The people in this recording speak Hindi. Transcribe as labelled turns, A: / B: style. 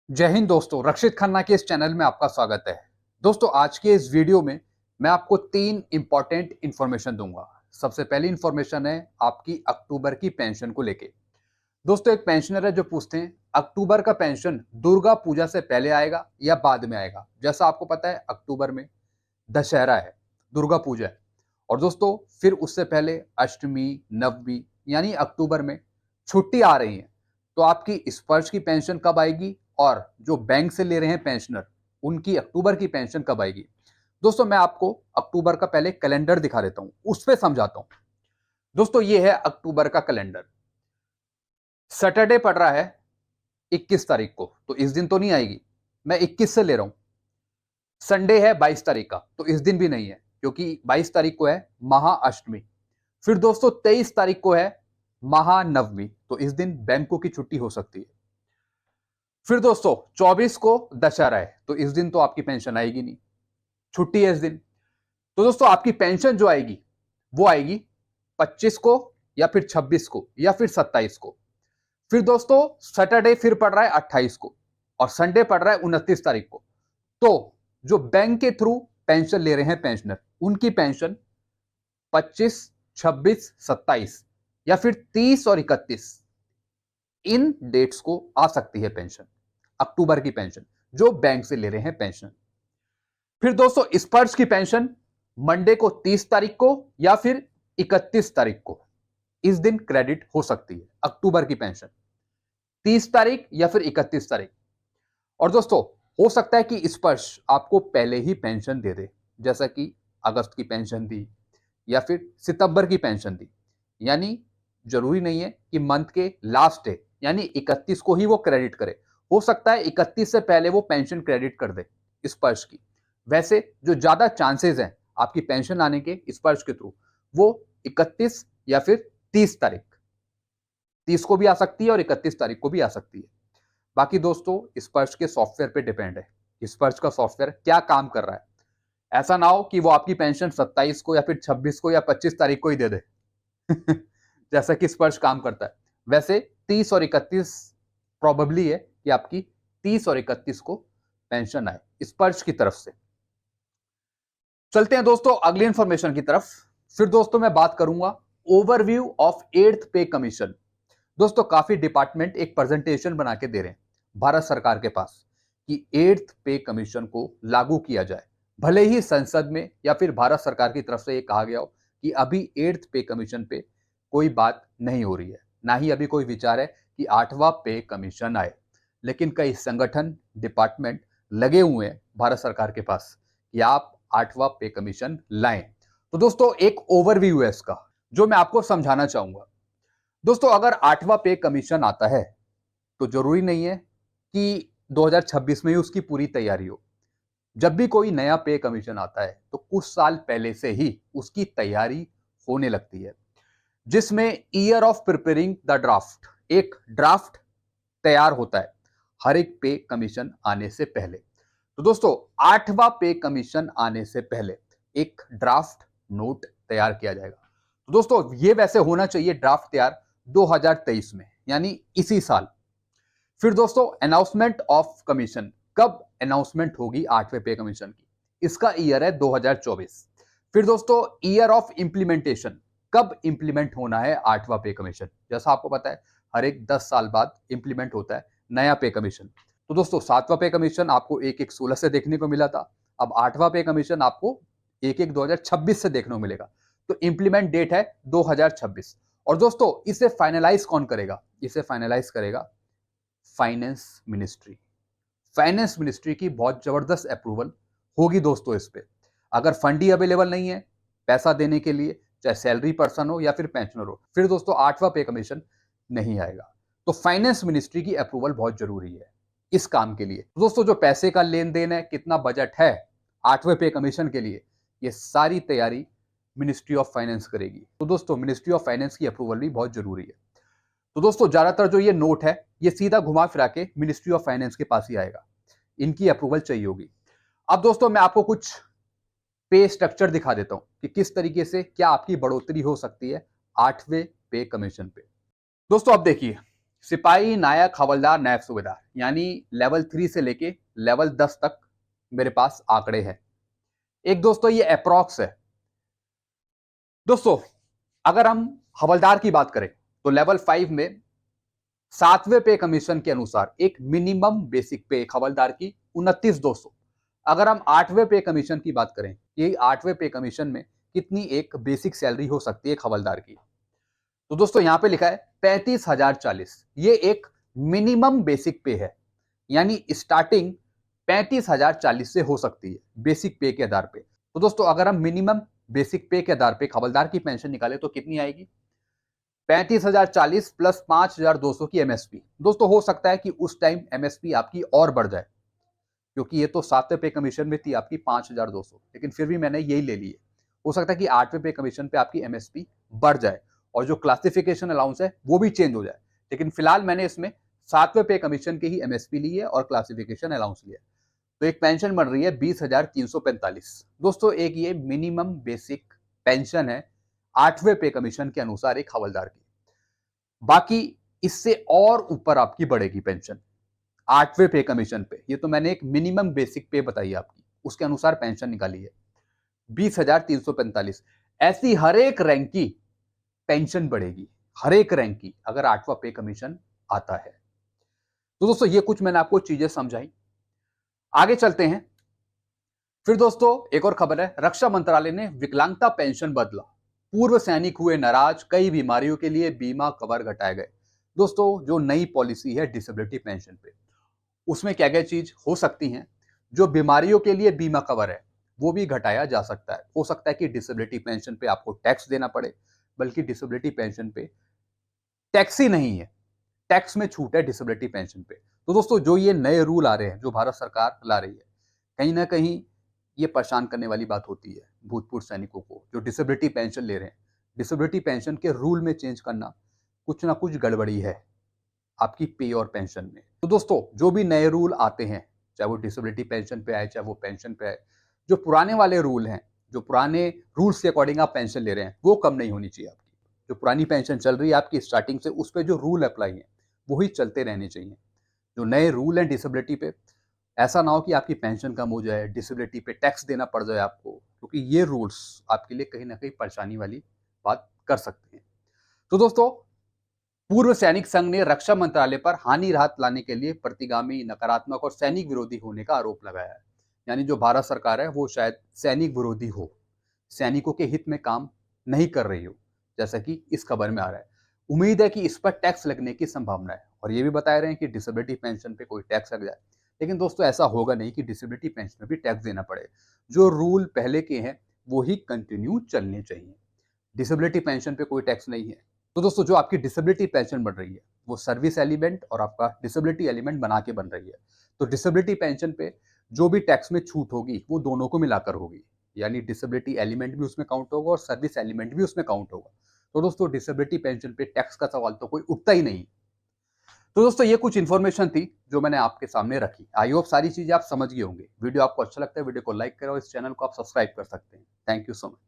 A: जय हिंद दोस्तों, रक्षित खन्ना के इस चैनल में आपका स्वागत है। दोस्तों, आज के इस वीडियो में मैं आपको 3 इंपॉर्टेंट इंफॉर्मेशन दूंगा। सबसे पहली इंफॉर्मेशन है आपकी अक्टूबर की पेंशन को लेके। दोस्तों, एक पेंशनर है जो पूछते हैं अक्टूबर का पेंशन दुर्गा पूजा से पहले आएगा या बाद में आएगा। जैसा आपको पता है अक्टूबर में दशहरा है, दुर्गा पूजा है और दोस्तों फिर उससे पहले अष्टमी, नवमी यानी अक्टूबर में छुट्टी आ रही है। तो आपकी स्पर्श की पेंशन कब आएगी और जो बैंक से ले रहे हैं पेंशनर उनकी अक्टूबर की पेंशन कब आएगी। दोस्तों, मैं आपको अक्टूबर का पहले कैलेंडर दिखा देता हूं, उस पर समझाता हूं। दोस्तों, ये है अक्टूबर का कैलेंडर। सैटरडे पड़ रहा है 21 तारीख को, तो इस दिन तो नहीं आएगी, मैं 21 से ले रहा हूं। संडे है 22 तारीख का, तो इस दिन भी नहीं है क्योंकि 22 तारीख को है महाअष्टमी। फिर दोस्तों 23 तारीख को है महानवमी, तो इस दिन बैंकों की छुट्टी हो सकती है। फिर दोस्तों 24 को दशहरा है, तो इस दिन तो आपकी पेंशन आएगी नहीं, छुट्टी है इस दिन। तो दोस्तों आपकी पेंशन जो आएगी वो आएगी 25 को या फिर 26 को या फिर 27 को। फिर दोस्तों सैटरडे फिर पड़ रहा है 28 को और संडे पड़ रहा है 29 तारीख को। तो जो बैंक के थ्रू पेंशन ले रहे हैं पेंशनर, उनकी पेंशन 25, 26, 27 या फिर 30 और 31 इन डेट्स को आ सकती है पेंशन, अक्टूबर की पेंशन जो बैंक से ले रहे हैं पेंशन। फिर दोस्तों स्पर्श की पेंशन मंडे को 30 तारीख को या फिर 31 तारीख को इस दिन क्रेडिट हो सकती है अक्टूबर की पेंशन, 30 तारीख या फिर 31 तारीख। और दोस्तों हो सकता है कि स्पर्श आपको पहले ही पेंशन दे दे, जैसा कि अगस्त की पेंशन दी या फिर सितंबर की पेंशन दी। यानी जरूरी नहीं है कि मंथ के लास्ट डे यानी 31 को ही वो क्रेडिट करे, हो सकता है 31 से पहले वो पेंशन क्रेडिट कर दे स्पर्श की। वैसे जो ज्यादा चांसेस हैं आपकी पेंशन आने के स्पर्श के थ्रू वो 31 या फिर 30 तारीख, 30 को भी आ सकती है और 31 तारीख को भी आ सकती है। बाकी दोस्तों स्पर्श के सॉफ्टवेयर पे डिपेंड है, स्पर्श का सॉफ्टवेयर क्या काम कर रहा है। ऐसा ना हो कि वो आपकी पेंशन 27 को या फिर 26 को या 25 तारीख को ही दे दे जैसा कि स्पर्श काम करता है। वैसे 30 और 31 प्रोबेबली है कि आपकी 30 और 31 को पेंशन आए स्पर्श की तरफ से। चलते हैं दोस्तों अगली इंफॉर्मेशन की तरफ। फिर दोस्तों मैं बात करूंगा ओवरव्यू ऑफ 8th पे कमीशन। दोस्तों काफी डिपार्टमेंट एक प्रेजेंटेशन बना के दे रहे हैं भारत सरकार के पास कि 8th पे कमीशन को लागू किया जाए। भले ही संसद में या फिर भारत सरकार की तरफ से ये कहा गया हो कि अभी 8th पे कमीशन पे कोई बात नहीं हो रही है, ना ही अभी कोई विचार है कि 8वां पे कमीशन आए, लेकिन कई संगठन डिपार्टमेंट लगे हुए हैं भारत सरकार के पास कि आप 8वां पे कमीशन लाएं। तो दोस्तों एक ओवरव्यू है इसका जो मैं आपको समझाना चाहूंगा। दोस्तों अगर 8वां पे कमीशन आता है तो जरूरी नहीं है कि 2026 में ही उसकी पूरी तैयारी हो। जब भी कोई नया पे कमीशन आता है तो कुछ साल पहले से ही उसकी तैयारी होने लगती है, जिसमें year of preparing the draft, एक ड्राफ्ट तैयार होता है हर एक पे कमीशन आने से पहले। तो दोस्तों 8वां पे कमीशन आने से पहले एक ड्राफ्ट नोट तैयार किया जाएगा। तो दोस्तों ये वैसे होना चाहिए ड्राफ्ट तैयार 2023 में यानी इसी साल। फिर दोस्तों अनाउंसमेंट ऑफ कमीशन, कब अनाउंसमेंट होगी 8वें पे कमीशन की, इसका ईयर है 2024। फिर दोस्तों ईयर ऑफ इंप्लीमेंटेशन, कब इंप्लीमेंट होना है 8वां पे कमीशन। जैसा आपको पता है हर एक 10 साल बाद इंप्लीमेंट होता है नया पे कमीशन। तो दोस्तों 7वां पे कमीशन आपको 1/1/16 से देखने को मिला था, अब 8वां पे कमीशन आपको 1/1/2026 से देखने को मिलेगा। तो इंप्लीमेंट डेट है 2026। और दोस्तों इसे फाइनलाइज कौन करेगा, इसे फाइनलाइज करेगा फाइनेंस मिनिस्ट्री। फाइनेंस मिनिस्ट्री की बहुत जबरदस्त अप्रूवल होगी दोस्तों इस पे। अगर फंड ही अवेलेबल नहीं है पैसा देने के लिए, चाहे सैलरी पर्सन हो या फिर पेंशनर हो, फिर दोस्तों 8वां पे कमीशन नहीं आएगा। तो फाइनेंस मिनिस्ट्री की अप्रूवल बहुत जरूरी है इस काम के लिए। तो दोस्तों जो पैसे का लेन देन है, कितना बजट है 8वें पे कमीशन के लिए, ये सारी तैयारी मिनिस्ट्री ऑफ फाइनेंस करेगी। तो दोस्तों मिनिस्ट्री ऑफ फाइनेंस की अप्रूवल भी बहुत जरूरी है। तो दोस्तों ज्यादातर जो ये नोट है ये सीधा घुमा फिरा के मिनिस्ट्री ऑफ फाइनेंस के पास ही आएगा, इनकी अप्रूवल चाहिए होगी। अब दोस्तों मैं आपको कुछ पे स्ट्रक्चर दिखा देता हूं कि किस तरीके से क्या आपकी बढ़ोतरी हो सकती है 8वें पे कमीशन पे। दोस्तों अब देखिए सिपाही, नायक, हवलदार, नायब सूबेदार, यानी लेवल 3 से लेके लेवल 10 तक मेरे पास आंकड़े हैं। एक दोस्तों ये अप्रॉक्स है। दोस्तों अगर हम हवलदार की बात करें तो लेवल 5 में 7वें पे कमीशन के अनुसार एक मिनिमम बेसिक पे एक हवलदार की 29,200। अगर हम 8वें पे कमीशन की बात करें, ये 8वें पे कमीशन में कितनी एक बेसिक सैलरी हो सकती है एक हवलदार की, तो दोस्तों यहां पे लिखा है 35,040। ये एक मिनिमम बेसिक पे है, यानी स्टार्टिंग 35,040 से हो सकती है बेसिक पे के आधार पे। तो दोस्तों अगर हम मिनिमम बेसिक पे के आधार पे हवलदार की पेंशन निकाले तो कितनी आएगी? 35,040 प्लस 5,200 की एमएसपी। दोस्तों हो सकता है कि उस टाइम एमएसपी आपकी और बढ़ जाए, क्योंकि ये तो 7वें पे कमीशन में थी आपकी 5,200, लेकिन फिर भी मैंने यही ले ली है। हो सकता है कि 8वें पे कमीशन पे आपकी एमएसपी बढ़ जाए और जो क्लासिफिकेशन अलाउंस है वो भी चेंज हो जाए, लेकिन फिलहाल मैंने इसमें 7वें पे कमीशन की ही एमएसपी ली है और क्लासिफिकेशन अलाउंस लिया है। तो एक पेंशन बन रही है 20,345। दोस्तों एक ये मिनिमम बेसिक पेंशन है 8वें पे कमीशन के अनुसार एक हवलदार की। बाकी इससे और ऊपर आपकी बढ़ेगी पेंशन 8वें पे कमीशन पे। ये तो मैंने एक मिनिमम बेसिक पे बताई आपकी, उसके अनुसार पेंशन निकाली है 20,345। ऐसी हर एक रैंक की पेंशन बढ़ेगी, हर एक रैंक की, अगर 8वां पे कमीशन आता है। तो दोस्तों ये कुछ मैंने आपको चीजें समझाई। आगे चलते हैं। फिर दोस्तों एक और खबर है, रक्षा मंत्रालय ने विकलांगता पेंशन बदला, पूर्व सैनिक हुए नाराज, कई बीमारियों के लिए बीमा कवर घटाए गए। दोस्तों जो नई पॉलिसी है डिसेबिलिटी पेंशन पे, उसमें क्या क्या चीज हो सकती हैं? जो बीमारियों के लिए बीमा कवर है वो भी घटाया जा सकता है। हो सकता है कि डिसेबिलिटी पेंशन पे आपको टैक्स देना पड़े, बल्कि डिसेबिलिटी पेंशन पे टैक्स ही नहीं है, टैक्स में छूट है डिसेबिलिटी पेंशन पे। तो दोस्तों जो ये नए रूल आ रहे हैं जो भारत सरकार ला रही है, कहीं ना कहीं ये परेशान करने वाली बात होती है भूतपूर्व सैनिकों को जो डिसेबिलिटी पेंशन ले रहे हैं। डिसेबिलिटी पेंशन के रूल में चेंज करना कुछ ना कुछ गड़बड़ी है आपकी पे और पेंशन में। तो दोस्तों जो भी नए रूल आते हैं, चाहे वो डिसेबिलिटी पेंशन पे आए चाहे वो पेंशन पे आए, जो पुराने वाले रूल हैं, जो पुराने रूल्स के अकॉर्डिंग आप पेंशन ले रहे हैं, वो कम नहीं होनी चाहिए आपकी। जो पुरानी पेंशन चल रही है आपकी स्टार्टिंग से, उस पर जो रूल अप्लाई है वही चलते रहने चाहिए। जो नए रूल हैं डिसेबिलिटी पे, ऐसा ना हो कि आपकी पेंशन कम हो जाए, डिसेबिलिटी पे टैक्स देना पड़ जाए आपको, क्योंकि ये रूल्स आपके लिए कहीं ना कहीं परेशानी वाली बात कर सकते हैं। तो दोस्तों पूर्व सैनिक संघ ने रक्षा मंत्रालय पर हानि राहत लाने के लिए प्रतिगामी, नकारात्मक और सैनिक विरोधी होने का आरोप लगाया है। यानी जो भारत सरकार है वो शायद सैनिक विरोधी हो, सैनिकों के हित में काम नहीं कर रही हो, जैसा कि इस खबर में आ रहा है। उम्मीद है कि इस पर टैक्स लगने की संभावना है, और ये भी बता रहे हैं कि डिसेबिलिटी पेंशन पे कोई टैक्स लग जाए। लेकिन दोस्तों ऐसा होगा नहीं कि डिसेबिलिटी पेंशन में भी टैक्स देना पड़े। जो रूल पहले के हैं वो ही कंटिन्यू चलने चाहिए। डिसेबिलिटी पेंशन पे कोई टैक्स नहीं है। तो दोस्तों जो आपकी डिसेबिलिटी पेंशन बन रही है वो सर्विस एलिमेंट और आपका डिसेबिलिटी एलिमेंट बना के बन रही है। तो डिसेबिलिटी पेंशन पे जो भी टैक्स में छूट होगी वो दोनों को मिलाकर होगी, यानी डिसेबिलिटी एलिमेंट भी उसमें काउंट होगा और सर्विस एलिमेंट भी उसमें काउंट होगा। तो दोस्तों डिसेबिलिटी पेंशन पे टैक्स का सवाल तो कोई उठता ही नहीं। तो दोस्तों ये कुछ इन्फॉर्मेशन थी जो मैंने आपके सामने रखी। आई होप सारी चीजें आप समझ गए होंगे। वीडियो आपको अच्छा लगता है वीडियो को लाइक करें और इस चैनल को आप सब्सक्राइब कर सकते हैं। Thank you so much.